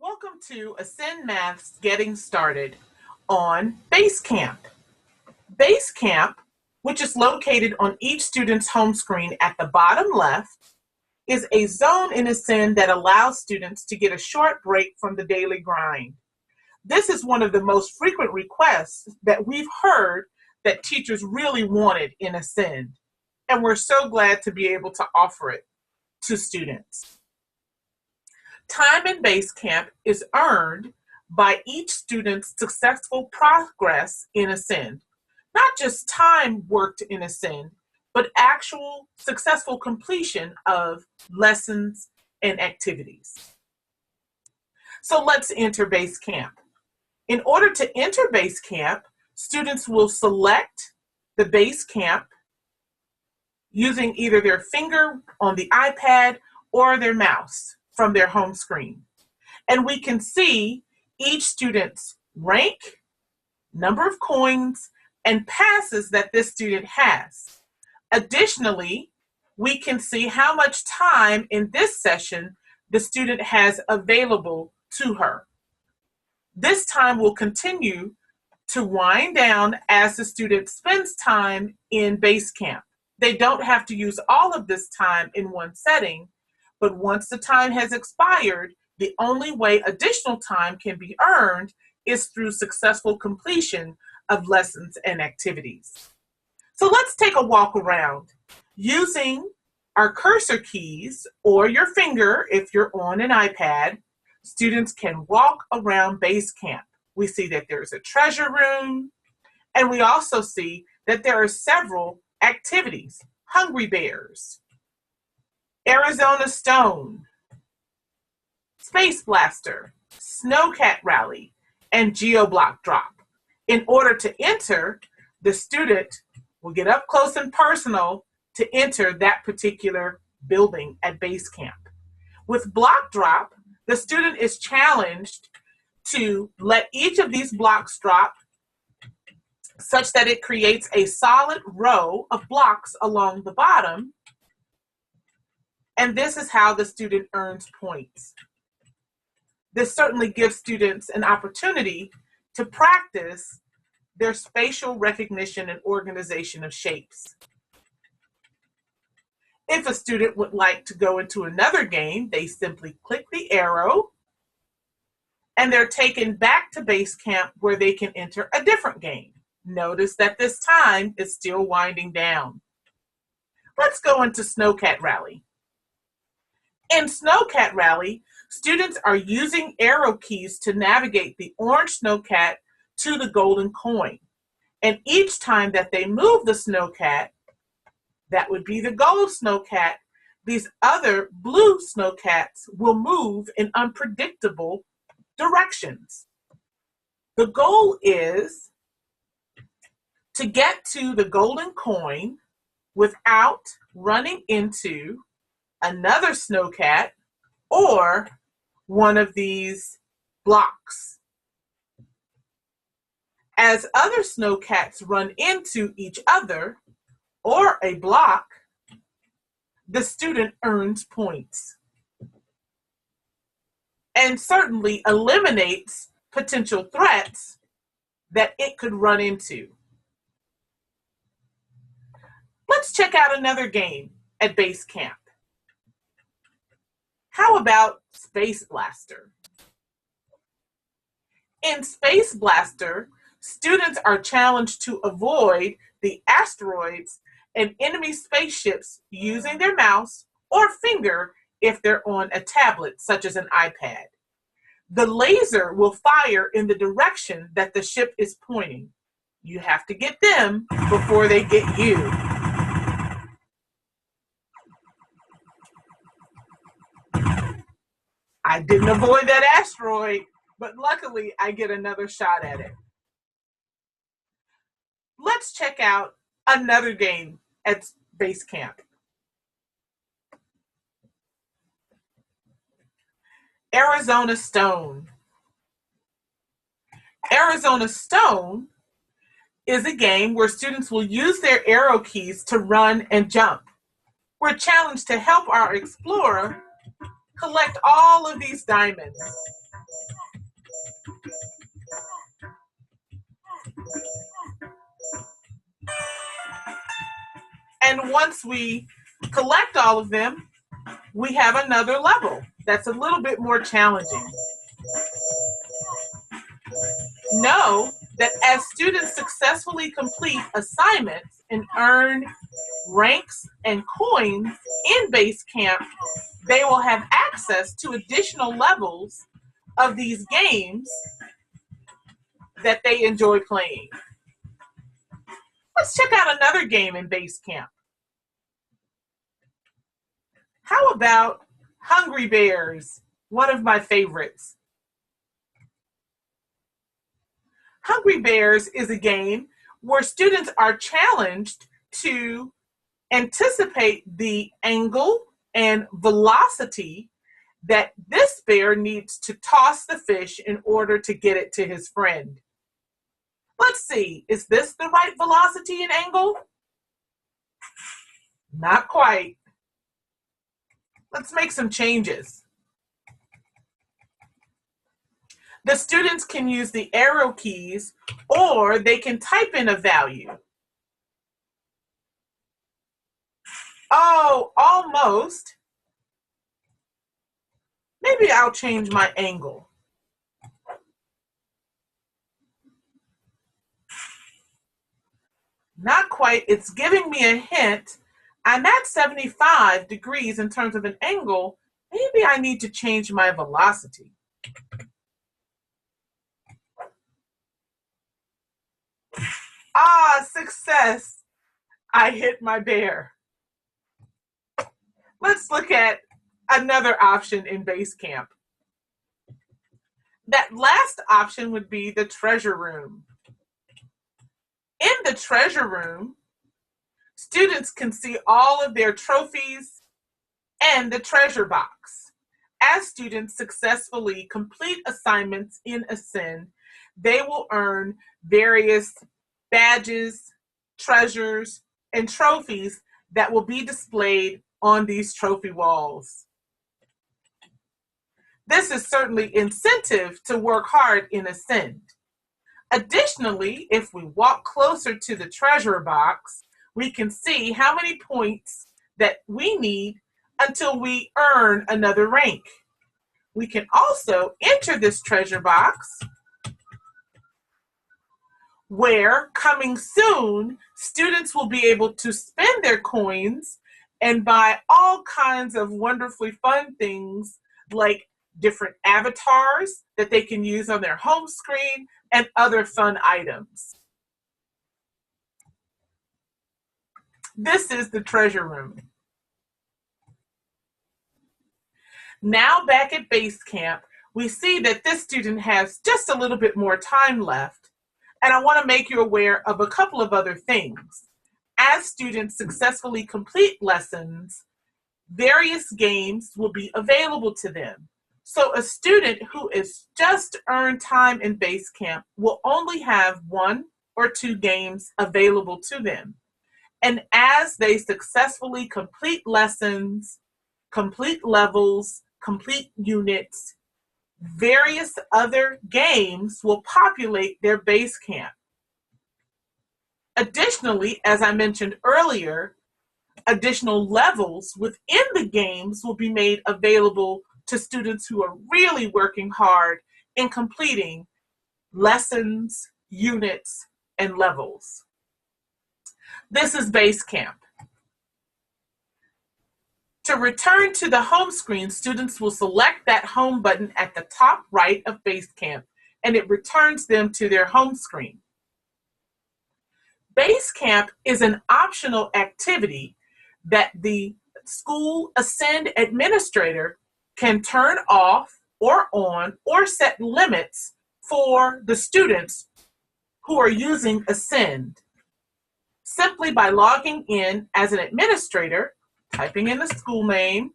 Welcome to Ascend Math's Getting Started on Basecamp. Basecamp, which is located on each student's home screen at the bottom left, is a zone in Ascend that allows students to get a short break from the daily grind. This is one of the most frequent requests that we've heard that teachers really wanted in Ascend, and we're so glad to be able to offer it to students. Time in Basecamp is earned by each student's successful progress in Ascend. Not just time worked in Ascend, but actual successful completion of lessons and activities. So let's enter Basecamp. In order to enter Basecamp, students will select the Basecamp using either their finger on the iPad or their mouse from their home screen. And we can see each student's rank, number of coins, and passes that this student has. Additionally, we can see how much time in this session the student has available to her. This time will continue to wind down as the student spends time in Basecamp. They don't have to use all of this time in one setting, but once the time has expired, the only way additional time can be earned is through successful completion of lessons and activities. So let's take a walk around. Using our cursor keys or your finger if you're on an iPad, students can walk around Basecamp. We see that there's a treasure room, and we also see that there are several activities. Hungry Bears, Arizona Stone, Space Blaster, Snowcat Rally, and GeoBlock Drop. In order to enter, the student will get up close and personal to enter that particular building at Basecamp. With Block Drop, the student is challenged to let each of these blocks drop such that it creates a solid row of blocks along the bottom. And this is how the student earns points. This certainly gives students an opportunity to practice their spatial recognition and organization of shapes. If a student would like to go into another game, they simply click the arrow and they're taken back to Basecamp where they can enter a different game. Notice that this time is still winding down. Let's go into Snowcat Rally. In Snowcat Rally, students are using arrow keys to navigate the orange snowcat to the golden coin. And each time that they move the snowcat, that would be the gold snowcat, these other blue snowcats will move in unpredictable directions. The goal is to get to the golden coin without running into another snowcat or one of these blocks. As other snowcats run into each other or a block, the student earns points and certainly eliminates potential threats that it could run into. Let's check out another game at Basecamp. How about Space Blaster? In Space Blaster, students are challenged to avoid the asteroids and enemy spaceships using their mouse or finger if they're on a tablet such as an iPad. The laser will fire in the direction that the ship is pointing. You have to get them before they get you. I didn't avoid that asteroid, but luckily I get another shot at it. Let's check out another game at Basecamp. Arizona Stone. Arizona Stone is a game where students will use their arrow keys to run and jump. We're challenged to help our explorer collect all of these diamonds. And once we collect all of them, we have another level that's a little bit more challenging. Know that as students successfully complete assignments and earn ranks and coins in Basecamp, they will have access to additional levels of these games that they enjoy playing. Let's check out another game in Basecamp. How about Hungry Bears, one of my favorites. Hungry Bears is a game where students are challenged to anticipate the angle and velocity that this bear needs to toss the fish in order to get it to his friend. Let's see, is this the right velocity and angle? Not quite. Let's make some changes. The students can use the arrow keys or they can type in a value. Oh, almost. Maybe I'll change my angle. Not quite. It's giving me a hint. I'm at 75 degrees in terms of an angle. Maybe I need to change my velocity. Ah, success. I hit my bear. Let's look at another option in Basecamp. That last option would be the treasure room. In the treasure room, students can see all of their trophies and the treasure box. As students successfully complete assignments in Ascend, they will earn various badges, treasures, and trophies that will be displayed on these trophy walls. This is certainly incentive to work hard in Ascend. Additionally, if we walk closer to the treasure box, we can see how many points that we need until we earn another rank. We can also enter this treasure box where, coming soon, students will be able to spend their coins and buy all kinds of wonderfully fun things like different avatars that they can use on their home screen and other fun items. This is the treasure room. Now back at Basecamp, we see that this student has just a little bit more time left, and I want to make you aware of a couple of other things. As students successfully complete lessons, various games will be available to them. So a student who has just earned time in Basecamp will only have 1 or 2 games available to them. And as they successfully complete lessons, complete levels, complete units, various other games will populate their Basecamp. Additionally, as I mentioned earlier, additional levels within the games will be made available to students who are really working hard in completing lessons, units, and levels. This is Basecamp. To return to the home screen, students will select that home button at the top right of Basecamp, and it returns them to their home screen. Basecamp is an optional activity that the school Ascend administrator can turn off or on or set limits for the students who are using Ascend. Simply by logging in as an administrator, typing in the school name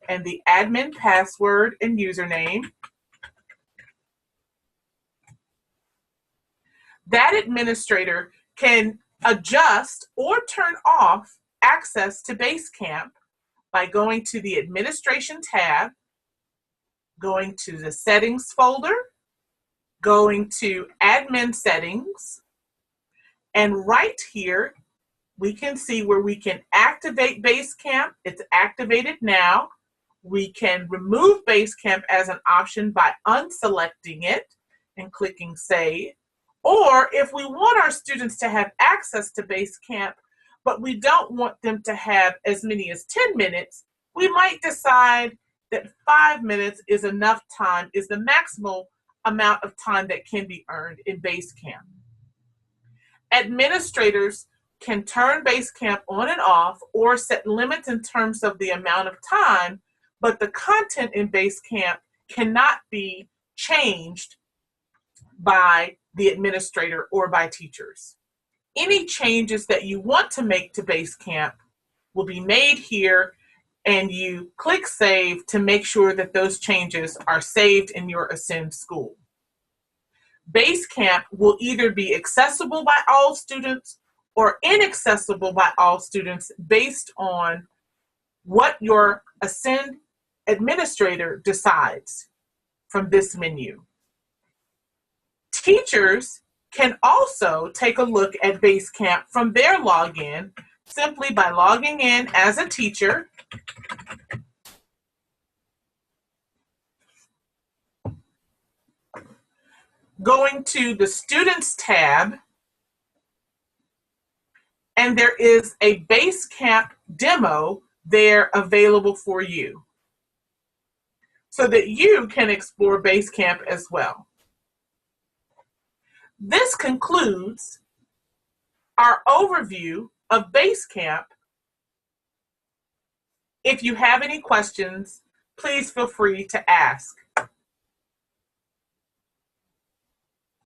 and the admin password and username, that administrator can adjust or turn off access to Basecamp by going to the Administration tab, going to the Settings folder, going to Admin Settings, and right here we can see where we can activate Basecamp. It's activated now. We can remove Basecamp as an option by unselecting it and clicking Save. Or if we want our students to have access to Basecamp, but we don't want them to have as many as 10 minutes, we might decide that 5 minutes is enough time, is the maximal amount of time that can be earned in Basecamp. Administrators can turn Basecamp on and off or set limits in terms of the amount of time, but the content in Basecamp cannot be changed by the administrator or by teachers. Any changes that you want to make to Basecamp will be made here, and you click Save to make sure that those changes are saved in your Ascend school. Basecamp will either be accessible by all students or inaccessible by all students based on what your Ascend administrator decides from this menu. Teachers can also take a look at Basecamp from their login simply by logging in as a teacher, going to the Students tab, and there is a Basecamp demo there available for you so that you can explore Basecamp as well. This concludes our overview of Basecamp. If you have any questions, please feel free to ask.